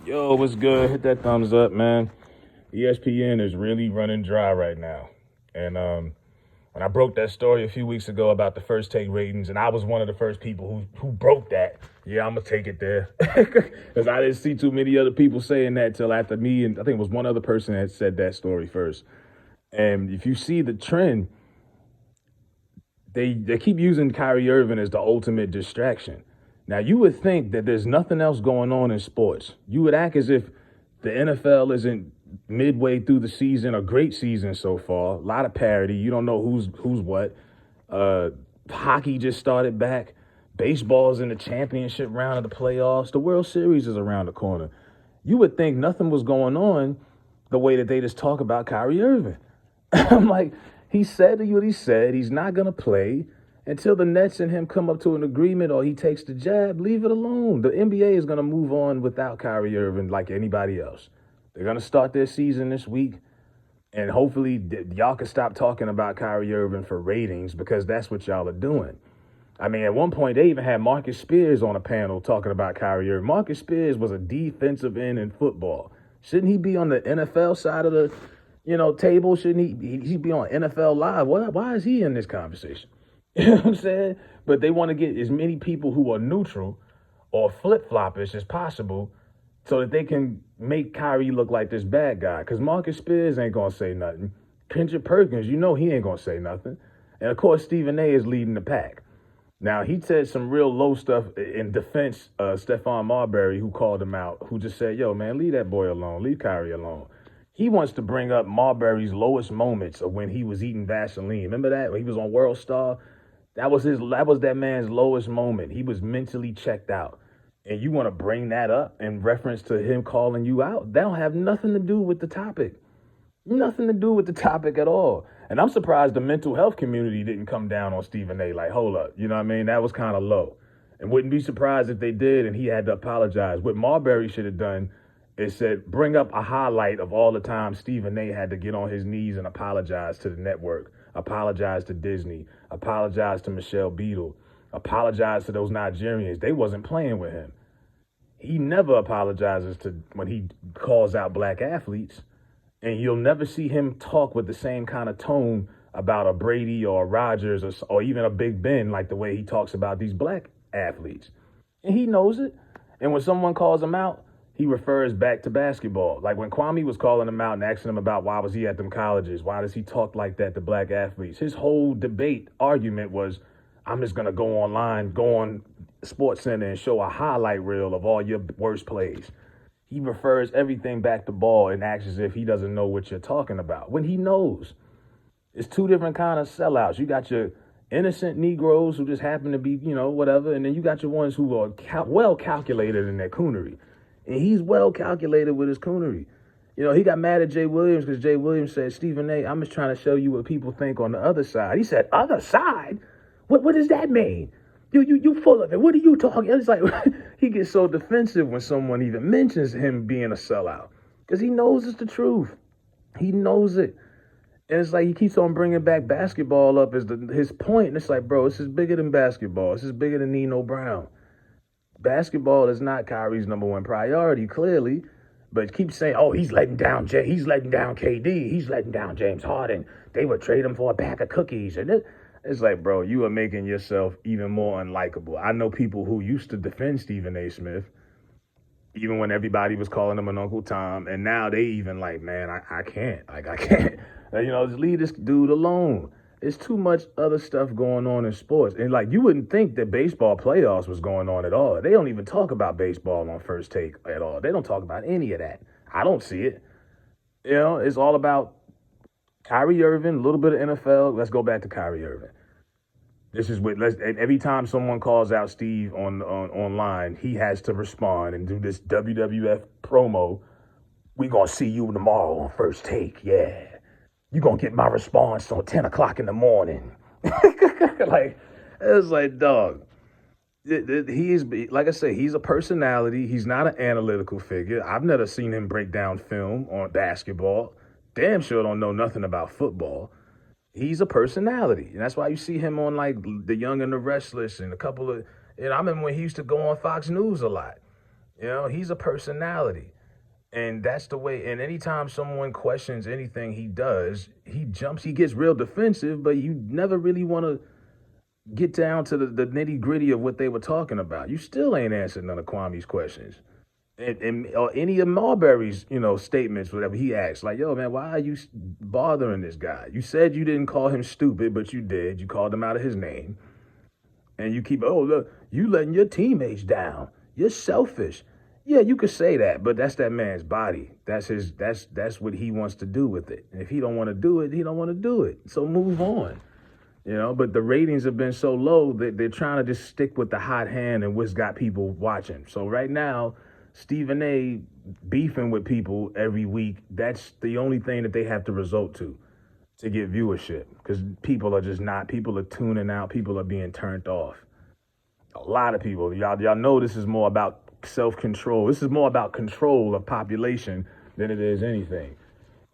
Yo, what's good? Hit that thumbs up, man. ESPN is really running dry right now. And when I broke that story a few weeks ago about the first take ratings, and I was one of the first people who broke that. Yeah, I'm gonna take it there because I didn't see too many other people saying that till after me, and I think it was one other person that said that story first. And if you see the trend, they keep using Kyrie Irving as the ultimate distraction. Now you would think that there's nothing else going on in sports. You would act as if the NFL isn't midway through the season, a great season so far. A lot of parity. You don't know who's what. Uh, Hockey just started back. Baseball's in the championship round of the playoffs. The World Series is around the corner. You would think nothing was going on the way that they just talk about Kyrie Irving. I'm like, he said what he said. He's not going to play until the Nets and him come up to an agreement or he takes the jab. Leave it alone. The NBA is going to move on without Kyrie Irving like anybody else. They're going to start their season this week. And hopefully y'all can stop talking about Kyrie Irving for ratings because that's what y'all are doing. I mean, at one point, they even had Marcus Spears on a panel talking about Kyrie Irving. Marcus Spears was a defensive end in football. Shouldn't he be on the NFL side of the table? Shouldn't he be on NFL Live? Why is he in this conversation? You know what I'm saying? But they want to get as many people who are neutral or flip-floppers as possible so that they can make Kyrie look like this bad guy. Because Marcus Spears ain't going to say nothing. Kendrick Perkins, he ain't going to say nothing. And, of course, Stephen A. is leading the pack. Now, he said some real low stuff in defense of Stephon Marbury, who called him out, who just said, yo, man, leave that boy alone. Leave Kyrie alone. He wants to bring up Marbury's lowest moments of when he was eating Vaseline. Remember that? When he was on World Star? That was that man's lowest moment. He was mentally checked out. And you want to bring that up in reference to him calling you out? That don't have nothing to do with the topic. Nothing to do with the topic at all. And I'm surprised the mental health community didn't come down on Stephen A. Like, hold up, you know what I mean? That was kind of low. And wouldn't be surprised if they did and he had to apologize. What Marbury should have done is said, bring up a highlight of all the time Stephen A. had to get on his knees and apologize to the network, apologize to Disney, apologize to Michelle Beadle, apologize to those Nigerians. They wasn't playing with him. He never apologizes to when he calls out black athletes. And you'll never see him talk with the same kind of tone about a Brady or a Rodgers or even a Big Ben like the way he talks about these black athletes. And he knows it. And when someone calls him out, he refers back to basketball. Like when Kwame was calling him out and asking him about why was he at them colleges, why does he talk like that to black athletes? His whole argument was, I'm just going to go online, go on SportsCenter and show a highlight reel of all your worst plays. He refers everything back to ball and acts as if he doesn't know what you're talking about when he knows. It's two different kind of sellouts. You got your innocent Negroes who just happen to be, whatever. And then you got your ones who are well calculated in their coonery. And he's well calculated with his coonery. He got mad at Jay Williams because Jay Williams said, Stephen A., I'm just trying to show you what people think on the other side. He said, other side? What does that mean? You full of it. What are you talking? It's like he gets so defensive when someone even mentions him being a sellout because he knows it's the truth. He knows it. And it's like he keeps on bringing back basketball up as his point. And it's like, bro, this is bigger than basketball. This is bigger than Nino Brown. Basketball is not Kyrie's number one priority, clearly. But keep saying, oh, he's letting down Jay. He's letting down KD. He's letting down James Harden. They would trade him for a pack of cookies. And it's like, bro, you are making yourself even more unlikable. I know people who used to defend Stephen A. Smith, even when everybody was calling him an Uncle Tom, and now they even like, man, I can't. Like, I can't. Just leave this dude alone. There's too much other stuff going on in sports. And, like, you wouldn't think that baseball playoffs was going on at all. They don't even talk about baseball on First Take at all. They don't talk about any of that. I don't see it. It's all about Kyrie Irving, a little bit of NFL. Let's go back to Kyrie Irving. This is every time someone calls out Steve online, he has to respond and do this WWF promo. We gonna see you tomorrow on First Take, yeah. You gonna get my response on 10 o'clock in the morning. It's like, dog. He is, like I say, he's a personality. He's not an analytical figure. I've never seen him break down film on basketball. Damn sure don't know nothing about football. He's a personality. And that's why you see him on like The Young and the Restless and a couple of, I remember when he used to go on Fox News a lot. He's a personality. And that's the way. And anytime someone questions anything he does, he jumps, he gets real defensive, but you never really want to get down to the nitty gritty of what they were talking about. You still ain't answered none of Kwame's questions. And or any of Marbury's, statements, whatever he asked, like, yo, man, why are you bothering this guy? You said you didn't call him stupid, but you did. You called him out of his name. And you keep, oh, look, you letting your teammates down. You're selfish. Yeah, you could say that, but that's that man's body. That's what he wants to do with it. And if he don't want to do it, he don't want to do it. So move on. But the ratings have been so low that they're trying to just stick with the hot hand and what's got people watching. So right now, Stephen A beefing with people every week, that's the only thing that they have to resort to get viewership, because people are tuning out, people are being turned off. A lot of people, y'all know this is more about self-control. This is more about control of population than it is anything.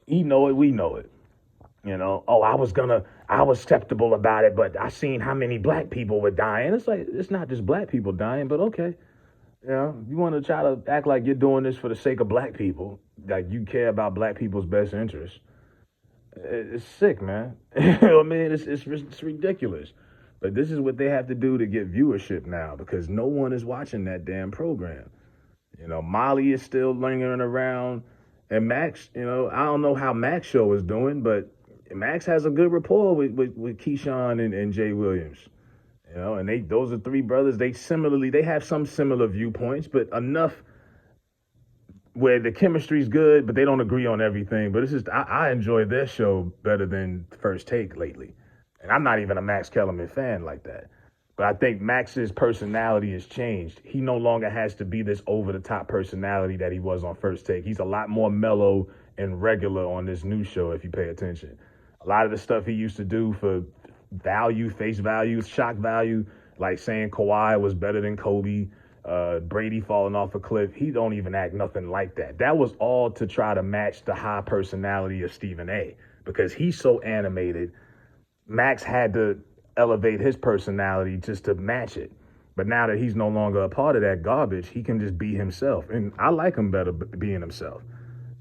He know it, we know it. Oh, I was skeptical about it, but I seen how many black people were dying. It's like, it's not just black people dying, but okay. You want to try to act like you're doing this for the sake of black people, like you care about black people's best interests. It's sick, man. I mean, it's ridiculous. But this is what they have to do to get viewership now, because no one is watching that damn program. Molly is still lingering around, and Max. I don't know how Max show is doing, but Max has a good rapport with Keyshawn and Jay Williams. And those are three brothers. They have some similar viewpoints, but enough where the chemistry's good, but they don't agree on everything. But it's just, I enjoy their show better than First Take lately. And I'm not even a Max Kellerman fan like that. But I think Max's personality has changed. He no longer has to be this over-the-top personality that he was on First Take. He's a lot more mellow and regular on this new show, if you pay attention. A lot of the stuff he used to do for value, face value, shock value, like saying Kawhi was better than Kobe, Brady falling off a cliff, he don't even act nothing like that. That was all to try to match the high personality of Stephen A. Because he's so animated, Max had to elevate his personality just to match it. But now that he's no longer a part of that garbage, he can just be himself. And I like him better being himself.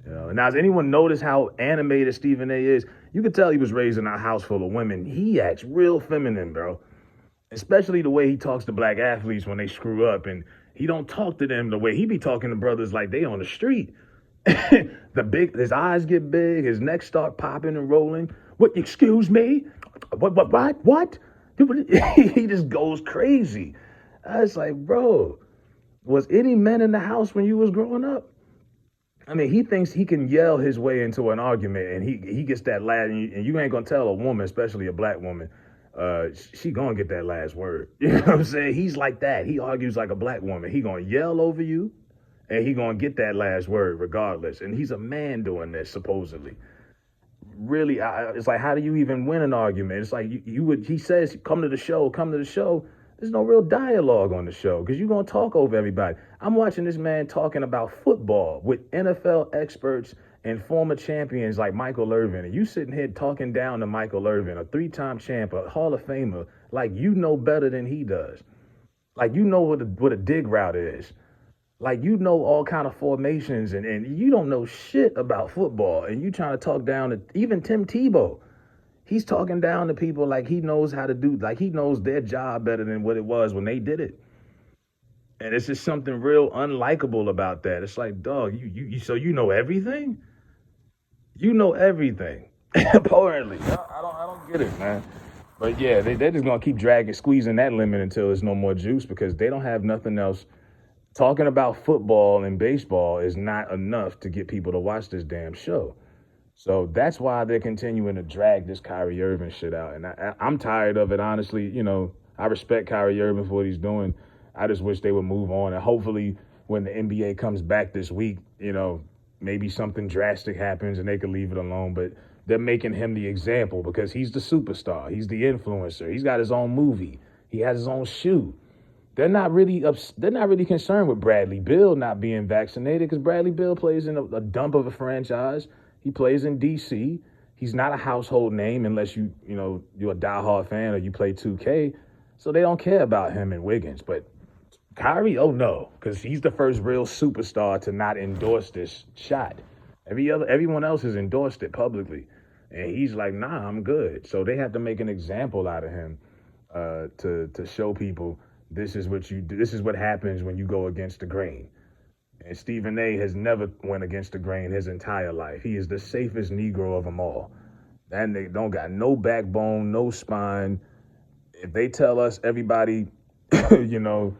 And now, has anyone noticed how animated Stephen A. is? You could tell he was raised in a house full of women. He acts real feminine, bro. Especially the way he talks to black athletes when they screw up. And he don't talk to them the way he be talking to brothers like they on the street. His eyes get big, his neck start popping and rolling. What, excuse me? What? He just goes crazy. I was like, bro, was any men in the house when you was growing up? I mean, he thinks he can yell his way into an argument, and he gets that last, and you ain't gonna tell a woman, especially a black woman, she gonna get that last word. You know what I'm saying? He's like that. He argues like a black woman. He gonna yell over you, and he gonna get that last word regardless. And he's a man doing this, supposedly. Really, it's like, how do you even win an argument? It's like he says, come to the show. There's no real dialogue on the show because you're going to talk over everybody. I'm watching this man talking about football with NFL experts and former champions like Michael Irving. And you sitting here talking down to Michael Irving, a 3-time champ, a Hall of Famer, like you know better than he does. Like you know what a dig route is. Like you know all kind of formations and you don't know shit about football. And you trying to talk down to even Tim Tebow. He's talking down to people like he knows how to do, like he knows their job better than what it was when they did it. And it's just something real unlikable about that. It's like, dog, so you know everything? You know everything. Apparently. I don't get it, man. But yeah, they're just going to keep squeezing that limit until there's no more juice because they don't have nothing else. Talking about football and baseball is not enough to get people to watch this damn show. So that's why they're continuing to drag this Kyrie Irving shit out. And I'm tired of it, honestly. I respect Kyrie Irving for what he's doing. I just wish they would move on. And hopefully when the NBA comes back this week, maybe something drastic happens and they can leave it alone. But they're making him the example because he's the superstar. He's the influencer. He's got his own movie. He has his own shoe. They're not really concerned with Bradley Beal not being vaccinated because Bradley Beal plays in a dump of a franchise. He plays in D.C. He's not a household name unless you're a diehard fan or you play 2K. So they don't care about him and Wiggins. But Kyrie, oh no, because he's the first real superstar to not endorse this shot. Everyone else has endorsed it publicly, and he's like, nah, I'm good. So they have to make an example out of him to show people this is what you do. This is what happens when you go against the grain. And Stephen A. has never went against the grain his entire life. He is the safest Negro of them all. That nigga don't got no backbone, no spine. If they tell us everybody, you know,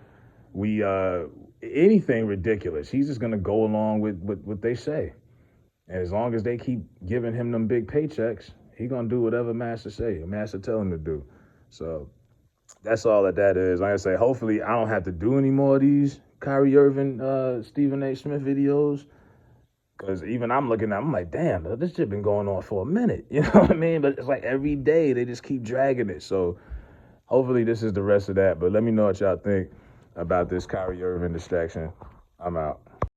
we anything ridiculous, he's just gonna go along with what they say. And as long as they keep giving him them big paychecks, he gonna do whatever master say, master tell him to do. So that's all that is. Like I say, hopefully I don't have to do any more of these Kyrie Irving, Stephen A. Smith videos. Cause even I'm looking at, I'm like, damn, this shit been going on for a minute. You know what I mean? But it's like every day they just keep dragging it. So hopefully this is the rest of that. But let me know what y'all think about this Kyrie Irving distraction. I'm out.